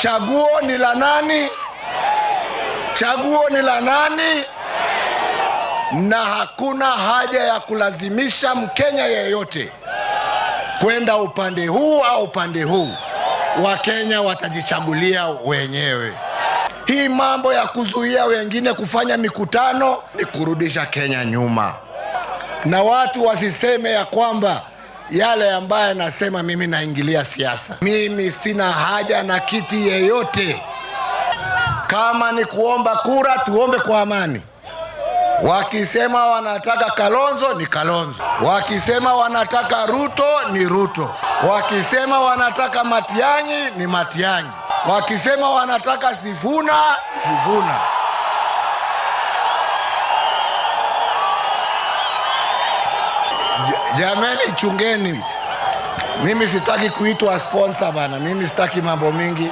Chaguo ni la nani? Chaguo ni la nani? Na hakuna haja ya kulazimisha Mkenya yeyote kwenda upande huu au upande huu. Wakenya watajichagulia wenyewe. Hii mambo ya kuzuia wengine kufanya mikutano ni kurudisha Kenya nyuma. Na watu wasiseme ya kwamba yale ambaye nasema mimi naingilia siasa. Mimi sina haja na kiti yeyote. Kama ni kuomba kura, tuombe kwa amani. Wakisema wanataka Kalonzo ni Kalonzo. Wakisema wanataka Ruto ni Ruto. Wakisema wanataka Matiang'i ni Matiang'i. Wakisema wanataka Sifuna, Sifuna. Jameni, chungeni. Mimi sitaki kuitwa sponsor bana. Mimi sitaki mambo mingi.